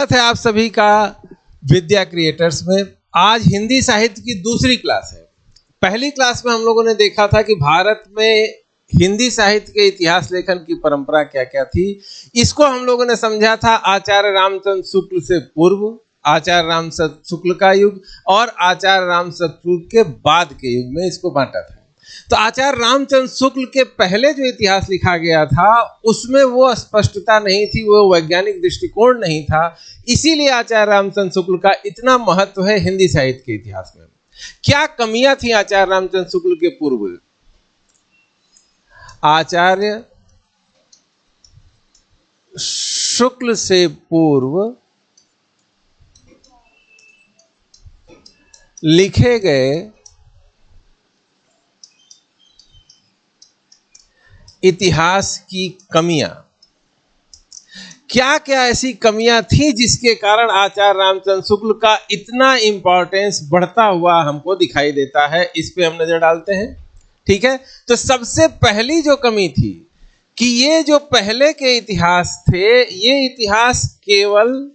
स्वागत है आप सभी का विद्या क्रिएटर्स में। आज हिंदी साहित्य की दूसरी क्लास है। पहली क्लास में हम लोगों ने देखा था कि भारत में हिंदी साहित्य के इतिहास लेखन की परंपरा क्या क्या थी। इसको हम लोगों ने समझा था आचार्य रामचंद्र शुक्ल से पूर्व, आचार्य रामचंद्र शुक्ल का युग और आचार्य रामचंद्र शुक्ल के बाद के युग में इसको बांटा था। तो आचार्य रामचंद्र शुक्ल के पहले जो इतिहास लिखा गया था उसमें वो स्पष्टता नहीं थी, वो वैज्ञानिक दृष्टिकोण नहीं था। इसीलिए आचार्य रामचंद्र शुक्ल का इतना महत्व है हिंदी साहित्य के इतिहास में। क्या कमियां थी आचार्य रामचंद्र शुक्ल के पूर्व? आचार्य शुक्ल से पूर्व लिखे गए इतिहास की कमियां, क्या क्या ऐसी कमियां थी जिसके कारण आचार्य रामचंद्र शुक्ल का इतना इंपॉर्टेंस बढ़ता हुआ हमको दिखाई देता है, इस पे हम नजर डालते हैं। ठीक है, तो सबसे पहली जो कमी थी कि ये जो पहले के इतिहास थे, ये इतिहास केवल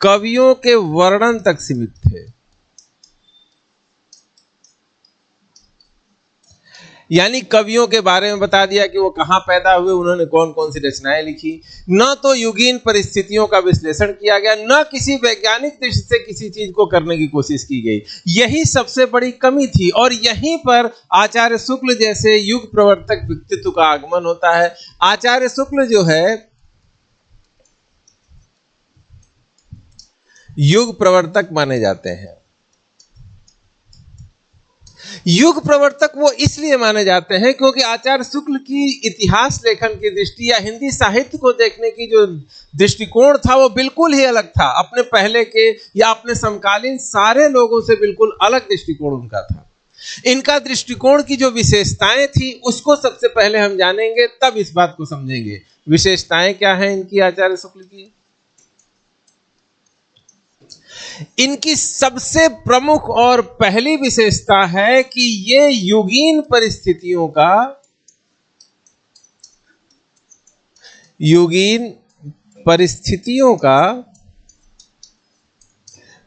कवियों के वर्णन तक सीमित थे। यानी कवियों के बारे में बता दिया कि वो कहां पैदा हुए, उन्होंने कौन कौन सी रचनाएं लिखी। न तो युगीन परिस्थितियों का विश्लेषण किया गया, न किसी वैज्ञानिक दृष्टि से किसी चीज को करने की कोशिश की गई। यही सबसे बड़ी कमी थी और यहीं पर आचार्य शुक्ल जैसे युग प्रवर्तक व्यक्तित्व का आगमन होता है। आचार्य शुक्ल जो है युग प्रवर्तक माने जाते हैं। युग प्रवर्तक वो इसलिए माने जाते हैं क्योंकि आचार्य शुक्ल की इतिहास लेखन की दृष्टि या हिंदी साहित्य को देखने की जो दृष्टिकोण था वो बिल्कुल ही अलग था। अपने पहले के या अपने समकालीन सारे लोगों से बिल्कुल अलग दृष्टिकोण उनका था। इनका दृष्टिकोण की जो विशेषताएं थी उसको सबसे पहले हम जानेंगे, तब इस बात को समझेंगे। विशेषताएं क्या हैं इनकी आचार्य शुक्ल की? इनकी सबसे प्रमुख और पहली विशेषता है कि ये युगीन परिस्थितियों का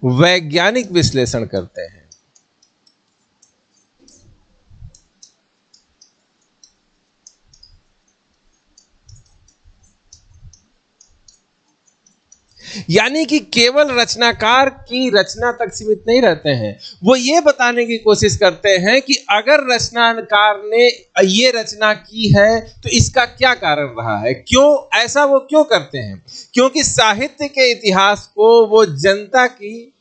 वैज्ञानिक विश्लेषण करते हैं। यानी कि केवल रचनाकार की रचना तक सीमित नहीं रहते हैं, वो ये बताने की कोशिश करते हैं कि अगर रचनाकार ने ये रचना की है तो इसका क्या कारण रहा है, क्यों ऐसा वो क्यों करते हैं। क्योंकि साहित्य के इतिहास को वो जनता की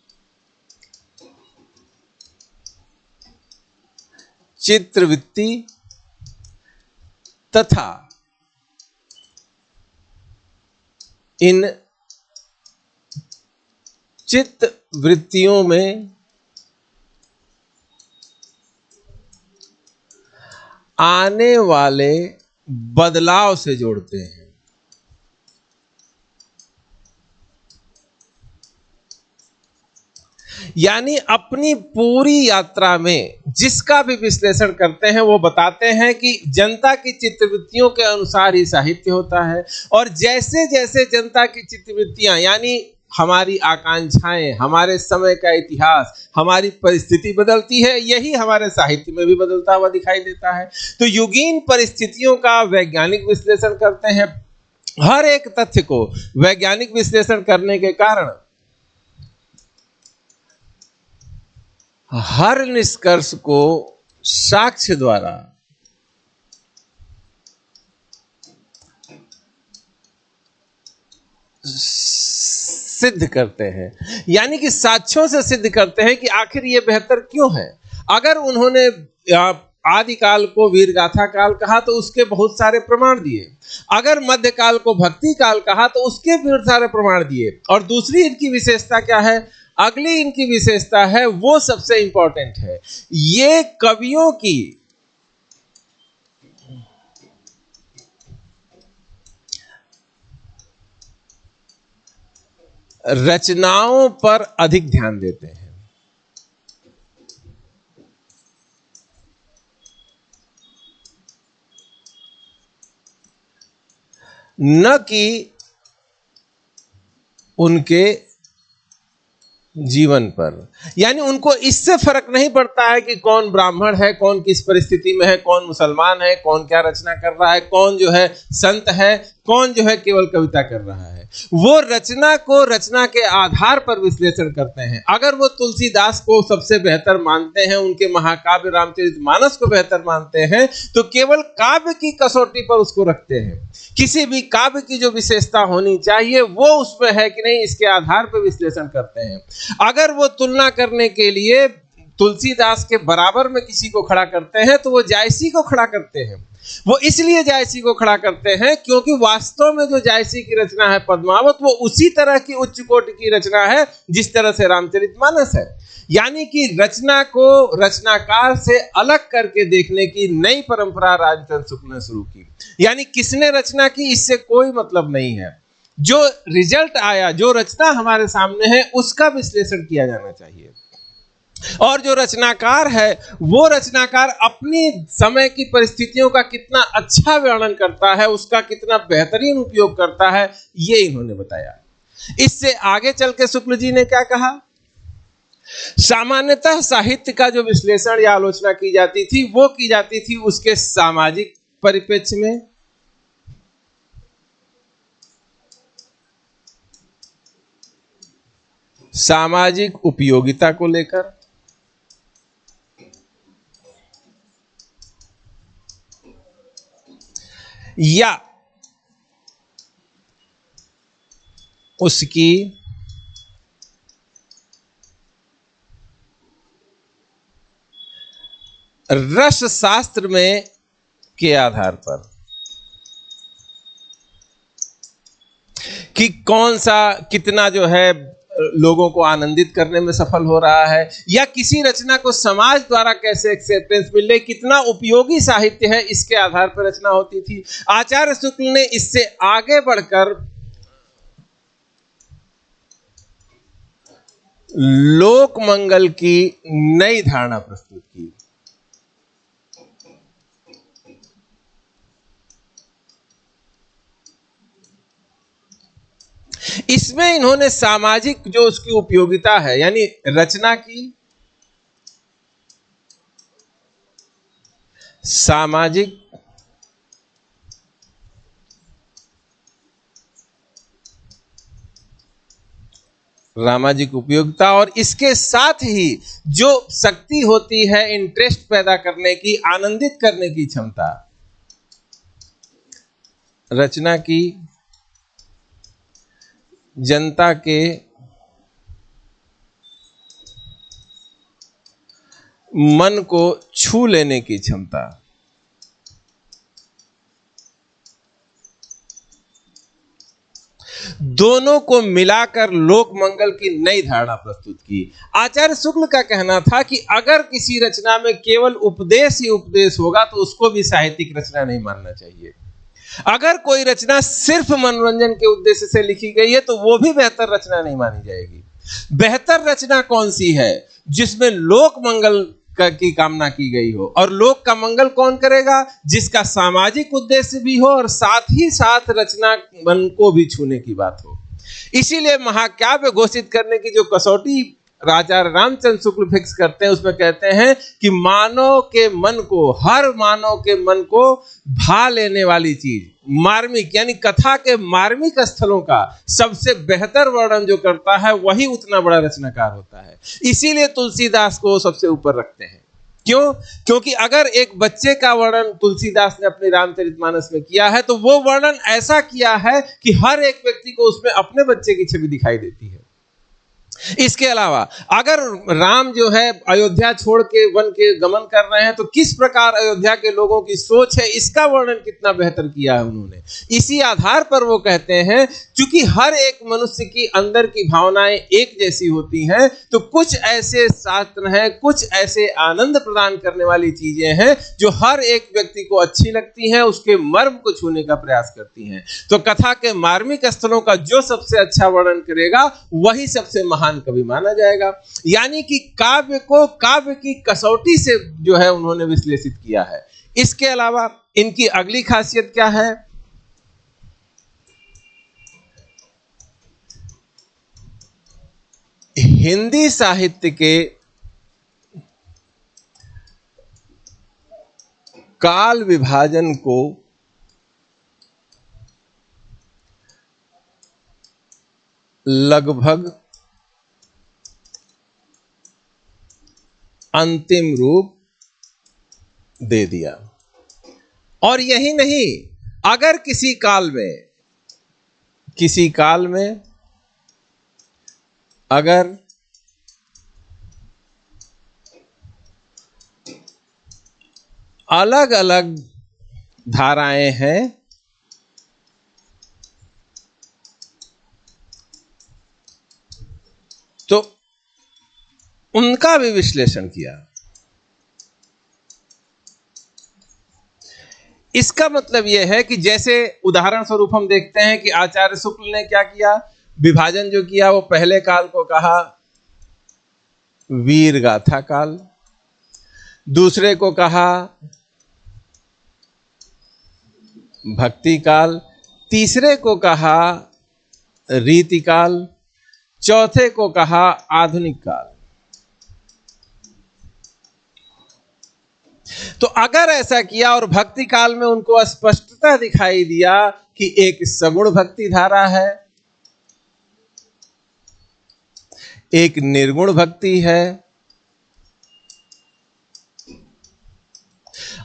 चित्रवृत्ति तथा इन चित्त वृत्तियों में आने वाले बदलाव से जोड़ते हैं। यानी अपनी पूरी यात्रा में जिसका भी विश्लेषण करते हैं वो बताते हैं कि जनता की चित्तवृत्तियों के अनुसार ही साहित्य होता है, और जैसे जैसे जनता की चित्तवृत्तियां यानी हमारी आकांक्षाएं, हमारे समय का इतिहास, हमारी परिस्थिति बदलती है, यही हमारे साहित्य में भी बदलता हुआ दिखाई देता है। तो युगीन परिस्थितियों का वैज्ञानिक विश्लेषण करते हैं। हर एक तथ्य को वैज्ञानिक विश्लेषण करने के कारण हर निष्कर्ष को साक्ष्य द्वारा सिद्ध करते हैं। यानी कि साक्ष्यों से सिद्ध करते हैं कि आखिर ये बेहतर क्यों है। अगर उन्होंने आदिकाल को वीरगाथा काल कहा तो उसके बहुत सारे प्रमाण दिए, अगर मध्यकाल को भक्ति काल कहा तो उसके बहुत सारे प्रमाण दिए। और दूसरी इनकी विशेषता क्या है? अगली इनकी विशेषता है, वो सबसे इंपॉर्टेंट है, ये कवियों की रचनाओं पर अधिक ध्यान देते हैं। न कि उनके जीवन पर। यानी उनको इससे फर्क नहीं पड़ता है कि कौन ब्राह्मण है, कौन किस परिस्थिति में है, कौन मुसलमान है, कौन क्या रचना कर रहा है, कौन जो है संत है, कौन जो है केवल कविता कर रहा है। वो रचना को रचना के आधार पर विश्लेषण करते हैं। अगर वो तुलसीदास को सबसे बेहतर मानते हैं, उनके महाकाव्य रामचरितमानस को बेहतर मानते हैं, तो केवल काव्य की कसौटी पर उसको रखते हैं। किसी भी काव्य की जो विशेषता होनी चाहिए वो उसमें है कि नहीं, इसके आधार पर विश्लेषण करते हैं। अगर वो तुलना करने के लिए तुलसीदास के बराबर में किसी को खड़ा करते हैं तो वो जायसी को खड़ा करते हैं। वो इसलिए जायसी को खड़ा करते हैं क्योंकि वास्तव में जो जायसी की रचना है पद्मावत, वो उसी तरह की उच्च कोटि की रचना है जिस तरह से रामचरितमानस है। यानी कि रचना को रचनाकार से अलग करके देखने की नई परंपरा रामचंद्र शुक्ल ने शुरू की। यानी किसने रचना की इससे कोई मतलब नहीं है, जो रिजल्ट आया, जो रचना हमारे सामने है उसका विश्लेषण किया जाना चाहिए। और जो रचनाकार है वो रचनाकार अपनी समय की परिस्थितियों का कितना अच्छा वर्णन करता है, उसका कितना बेहतरीन उपयोग करता है, ये इन्होंने बताया। इससे आगे चल के शुक्ल जी ने क्या कहा, सामान्यतः साहित्य का जो विश्लेषण या आलोचना की जाती थी वो की जाती थी उसके सामाजिक परिप्रेक्ष्य में, सामाजिक उपयोगिता को लेकर, या उसकी रस शास्त्र में के आधार पर कि कौन सा कितना जो है लोगों को आनंदित करने में सफल हो रहा है, या किसी रचना को समाज द्वारा कैसे एक्सेप्टेंस मिले, कितना उपयोगी साहित्य है, इसके आधार पर रचना होती थी। आचार्य शुक्ल ने इससे आगे बढ़कर लोक मंगल की नई धारणा प्रस्तुत की। इसमें इन्होंने सामाजिक जो उसकी उपयोगिता है, यानी रचना की सामाजिक सामाजिक उपयोगिता, और इसके साथ ही जो शक्ति होती है इंटरेस्ट पैदा करने की, आनंदित करने की क्षमता, रचना की जनता के मन को छू लेने की क्षमता, दोनों को मिलाकर लोक मंगल की नई धारणा प्रस्तुत की। आचार्य शुक्ल का कहना था कि अगर किसी रचना में केवल उपदेश ही उपदेश होगा तो उसको भी साहित्यिक रचना नहीं मानना चाहिए। अगर कोई रचना सिर्फ मनोरंजन के उद्देश्य से लिखी गई है तो वो भी बेहतर रचना नहीं मानी जाएगी। बेहतर रचना कौन सी है, जिसमें लोक मंगल की कामना की गई हो, और लोक का मंगल कौन करेगा, जिसका सामाजिक उद्देश्य भी हो और साथ ही साथ रचना मन को भी छूने की बात हो। इसीलिए महाकाव्य घोषित करने की जो कसौटी आचार्य रामचंद्र शुक्ल फिक्स करते हैं उसमें कहते हैं कि मानव के मन को, हर मानव के मन को भा लेने वाली चीज, मार्मिक यानी कथा के मार्मिक स्थलों का सबसे बेहतर वर्णन जो करता है वही उतना बड़ा रचनाकार होता है। इसीलिए तुलसीदास को सबसे ऊपर रखते हैं। क्यों? क्योंकि अगर एक बच्चे का वर्णन तुलसीदास ने अपने रामचरितमानस में किया है तो वो वर्णन ऐसा किया है कि हर एक व्यक्ति को उसमें अपने बच्चे की छवि दिखाई देती है। इसके अलावा अगर राम जो है अयोध्या छोड़ के वन के गमन कर रहे हैं तो किस प्रकार अयोध्या के लोगों की सोच है, इसका वर्णन कितना बेहतर किया है उन्होंने। इसी आधार पर वो कहते हैं क्योंकि हर एक मनुष्य की अंदर की भावनाएं एक जैसी होती हैं, तो कुछ ऐसे शास्त्र हैं, कुछ ऐसे आनंद प्रदान करने वाली चीजें हैं जो हर एक व्यक्ति को अच्छी लगती हैं, उसके मर्म को छूने का प्रयास करती हैं। तो कथा के मार्मिक स्थलों का जो सबसे अच्छा वर्णन करेगा वही सबसे महान कवि माना जाएगा। यानी कि काव्य को काव्य की कसौटी से जो है उन्होंने विश्लेषित किया है। इसके अलावा इनकी अगली खासियत क्या है, हिंदी साहित्य के काल विभाजन को लगभग अंतिम रूप दे दिया। और यही नहीं, अगर किसी काल में अगर अलग अलग धाराएं हैं तो उनका भी विश्लेषण किया। इसका मतलब यह है कि जैसे उदाहरण स्वरूप हम देखते हैं कि आचार्य शुक्ल ने क्या किया, विभाजन जो किया वो पहले काल को कहा वीर गाथा काल, दूसरे को कहा भक्ति काल, तीसरे को कहा रीति काल, चौथे को कहा आधुनिक काल। तो अगर ऐसा किया और भक्ति काल में उनको स्पष्टता दिखाई दिया कि एक सगुण भक्ति धारा है, एक निर्गुण भक्ति है,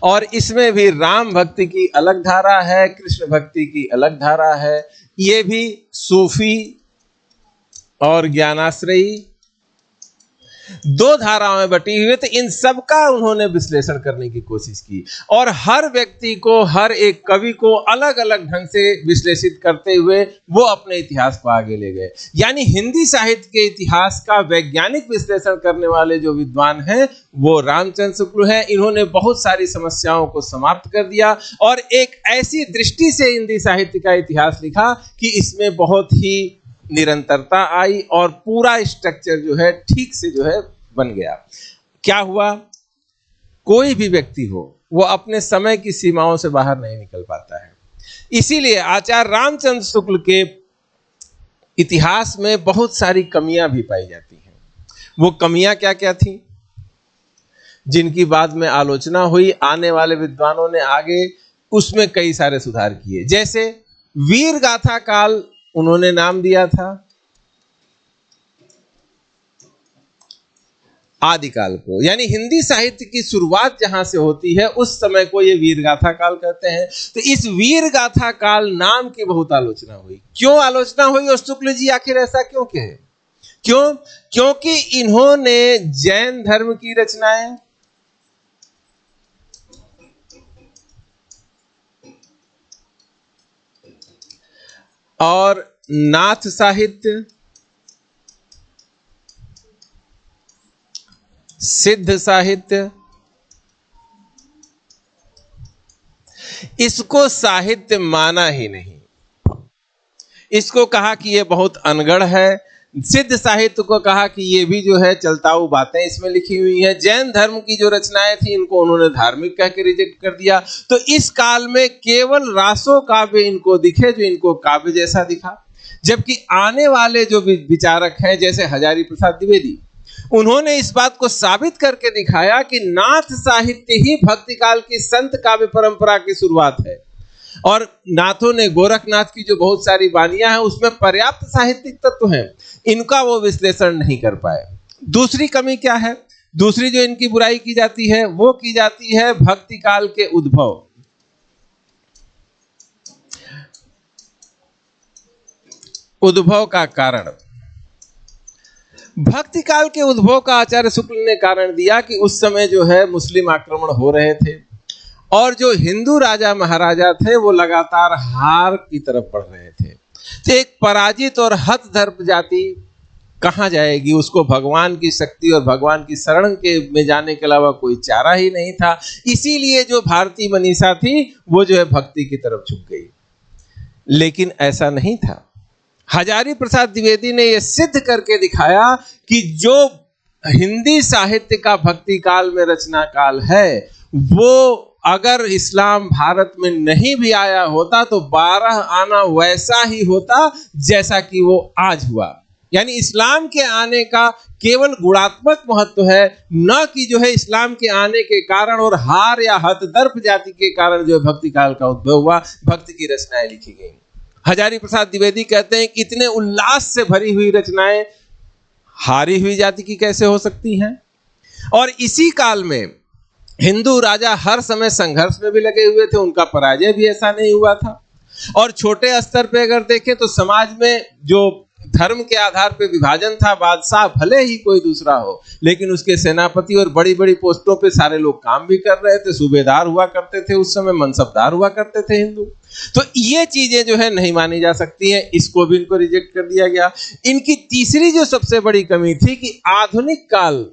और इसमें भी राम भक्ति की अलग धारा है, कृष्ण भक्ति की अलग धारा है, ये भी सूफी और ज्ञानाश्रयी दो धाराओं में बटी हुई। तो इन सब का उन्होंने विश्लेषण करने की कोशिश की और हर व्यक्ति को, हर एक कवि को अलग अलग ढंग से विश्लेषित करते हुए वो अपने इतिहास को आगे ले गए। यानी हिंदी साहित्य के इतिहास का वैज्ञानिक विश्लेषण करने वाले जो विद्वान हैं वो रामचंद्र शुक्ल हैं। इन्होंने बहुत सारी समस्याओं को समाप्त कर दिया और एक ऐसी दृष्टि से हिंदी साहित्य का इतिहास लिखा कि इसमें बहुत ही निरंतरता आई और पूरा स्ट्रक्चर जो है ठीक से जो है बन गया। क्या हुआ, कोई भी व्यक्ति हो वो अपने समय की सीमाओं से बाहर नहीं निकल पाता है। इसीलिए आचार्य रामचंद्र शुक्ल के इतिहास में बहुत सारी कमियां भी पाई जाती हैं। वो कमियां क्या क्या थी, जिनकी बाद में आलोचना हुई, आने वाले विद्वानों ने आगे उसमें कई सारे सुधार किए। जैसे वीर गाथा काल उन्होंने नाम दिया था आदिकाल को, यानी हिंदी साहित्य की शुरुआत जहां से होती है उस समय को ये वीर गाथा काल कहते हैं। तो इस वीर गाथा काल नाम की बहुत आलोचना हुई। क्यों आलोचना हुई और शुक्ल जी आखिर ऐसा क्यों कहे? क्यों? क्योंकि इन्होंने जैन धर्म की रचनाएं और नाथ साहित्य, सिद्ध साहित्य, इसको साहित्य माना ही नहीं। इसको कहा कि ये बहुत अनगढ़ है। सिद्ध साहित्य को कहा कि ये भी जो है चलताऊ बातें इसमें लिखी हुई हैं। जैन धर्म की जो रचनाएं थी इनको उन्होंने धार्मिक कह के रिजेक्ट कर दिया। तो इस काल में केवल रासो काव्य इनको दिखे जो इनको काव्य जैसा दिखा, जबकि आने वाले जो विचारक हैं जैसे हजारी प्रसाद द्विवेदी, उन्होंने इस बात को साबित करके दिखाया कि नाथ साहित्य ही भक्ति काल की संत काव्य परंपरा की शुरुआत है। और नाथों ने गोरखनाथ की जो बहुत सारी वानियां हैं उसमें पर्याप्त साहित्यिक तत्व हैं, इनका वो विश्लेषण नहीं कर पाए। दूसरी कमी क्या है, दूसरी जो इनकी बुराई की जाती है वो की जाती है भक्ति काल के उद्भव। उद्भव का कारण, भक्ति काल के उद्भव का आचार्य शुक्ल ने कारण दिया कि उस समय जो है मुस्लिम आक्रमण हो रहे थे और जो हिंदू राजा महाराजा थे वो लगातार हार की तरफ बढ़ रहे थे। तो एक पराजित और हतधर्म जाति कहां जाएगी, उसको भगवान की शक्ति और भगवान की शरण के में जाने के अलावा कोई चारा ही नहीं था। इसीलिए जो भारतीय मनीषा थी वो जो है भक्ति की तरफ झुक गई। लेकिन ऐसा नहीं था। हजारी प्रसाद द्विवेदी ने यह सिद्ध करके दिखाया कि जो हिंदी साहित्य का भक्ति काल में रचना काल है वो अगर इस्लाम भारत में नहीं भी आया होता तो 12 आना वैसा ही होता जैसा कि वो आज हुआ। यानी इस्लाम के आने का केवल गुणात्मक महत्व है, न कि जो है इस्लाम के आने के कारण और हार या हतदर्प जाति के कारण जो है भक्ति काल का उद्भव हुआ, भक्ति की रचनाएं लिखी गई। हजारी प्रसाद द्विवेदी कहते हैं कि इतने उल्लास से भरी हुई रचनाएं हारी हुई जाति की कैसे हो सकती हैं। और इसी काल में हिंदू राजा हर समय संघर्ष में भी लगे हुए थे, उनका पराजय भी ऐसा नहीं हुआ था। और छोटे स्तर पे अगर देखें तो समाज में जो धर्म के आधार पे विभाजन था, बादशाह भले ही कोई दूसरा हो, लेकिन उसके सेनापति और बड़ी बड़ी पोस्टों पे सारे लोग काम भी कर रहे थे, सूबेदार हुआ करते थे, उस समय मनसबदार हुआ करते थे हिंदू। तो ये चीजें जो है नहीं मानी जा सकती हैं, इसको भी इनको रिजेक्ट कर दिया गया। इनकी तीसरी जो सबसे बड़ी कमी थी कि आधुनिक काल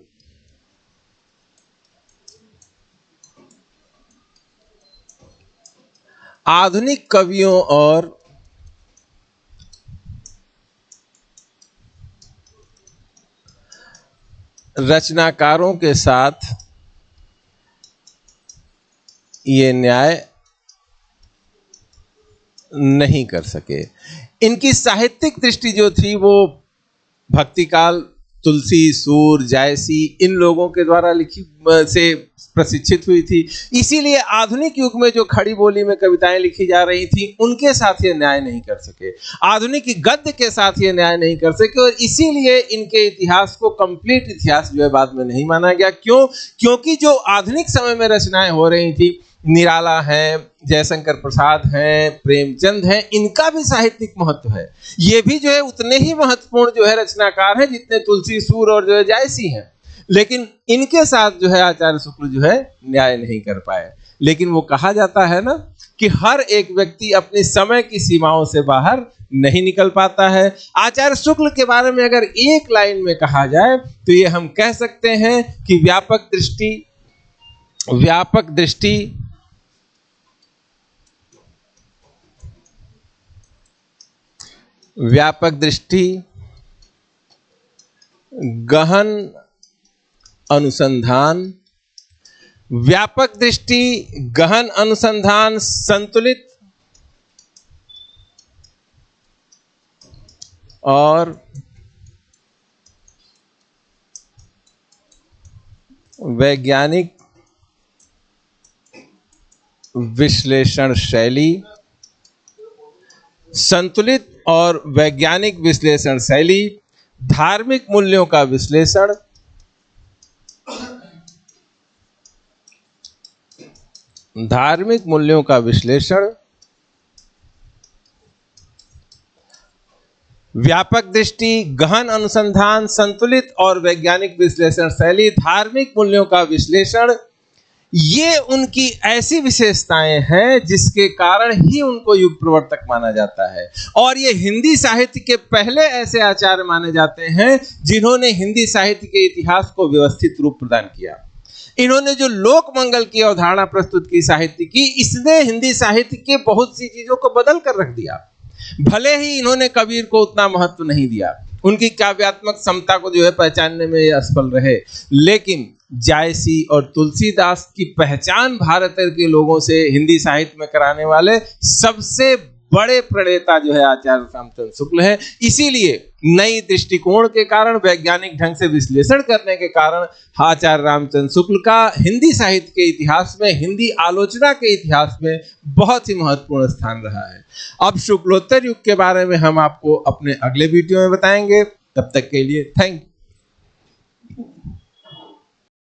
आधुनिक कवियों और रचनाकारों के साथ ये न्याय नहीं कर सके। इनकी साहित्यिक दृष्टि जो थी वो भक्तिकाल, तुलसी, सूर, जायसी इन लोगों के द्वारा लिखी से प्रशिक्षित हुई थी। इसीलिए आधुनिक युग में जो खड़ी बोली में कविताएं लिखी जा रही थी उनके साथ ये न्याय नहीं कर सके, आधुनिक गद्य के साथ ये न्याय नहीं कर सके। और इसीलिए इनके इतिहास को कंप्लीट इतिहास जो है बाद में नहीं माना गया। क्यों? क्योंकि जो आधुनिक समय में रचनाएं हो रही थी, निराला है, जयशंकर प्रसाद हैं, प्रेमचंद हैं, इनका भी साहित्यिक महत्व है। ये भी जो है उतने ही महत्वपूर्ण जो है रचनाकार हैं जितने तुलसी, सूर और जो है जायसी हैं। लेकिन इनके साथ जो है आचार्य शुक्ल जो है न्याय नहीं कर पाए। लेकिन वो कहा जाता है ना कि हर एक व्यक्ति अपने समय की सीमाओं से बाहर नहीं निकल पाता है। आचार्य शुक्ल के बारे में अगर एक लाइन में कहा जाए तो ये हम कह सकते हैं कि व्यापक दृष्टि, गहन अनुसंधान, संतुलित और वैज्ञानिक विश्लेषण शैली, संतुलित और वैज्ञानिक विश्लेषण शैली, धार्मिक मूल्यों का विश्लेषण, व्यापक दृष्टि, गहन अनुसंधान, संतुलित और वैज्ञानिक विश्लेषण शैली, धार्मिक मूल्यों का विश्लेषण, ये उनकी ऐसी विशेषताएं हैं जिसके कारण ही उनको युग प्रवर्तक माना जाता है। और ये हिंदी साहित्य के पहले ऐसे आचार्य माने जाते हैं जिन्होंने हिंदी साहित्य के इतिहास को व्यवस्थित रूप प्रदान किया। इन्होंने जो लोक मंगल की अवधारणा प्रस्तुत की साहित्य की, इसने हिंदी साहित्य के बहुत सी चीजों को बदल कर रख दिया। भले ही इन्होंने कबीर को उतना महत्व नहीं दिया, उनकी काव्यात्मक क्षमता को जो है पहचानने में असफल रहे, लेकिन जायसी और तुलसीदास की पहचान भारत के लोगों से हिंदी साहित्य में कराने वाले सबसे बड़े प्रणेता जो है आचार्य रामचंद्र शुक्ल है। इसीलिए नई दृष्टिकोण के कारण, वैज्ञानिक ढंग से विश्लेषण करने के कारण आचार्य रामचंद्र शुक्ल का हिंदी साहित्य के इतिहास में, हिंदी आलोचना के इतिहास में बहुत ही महत्वपूर्ण स्थान रहा है। अब शुक्लोत्तर युग के बारे में हम आपको अपने अगले वीडियो में बताएंगे। तब तक के लिए थैंक यू।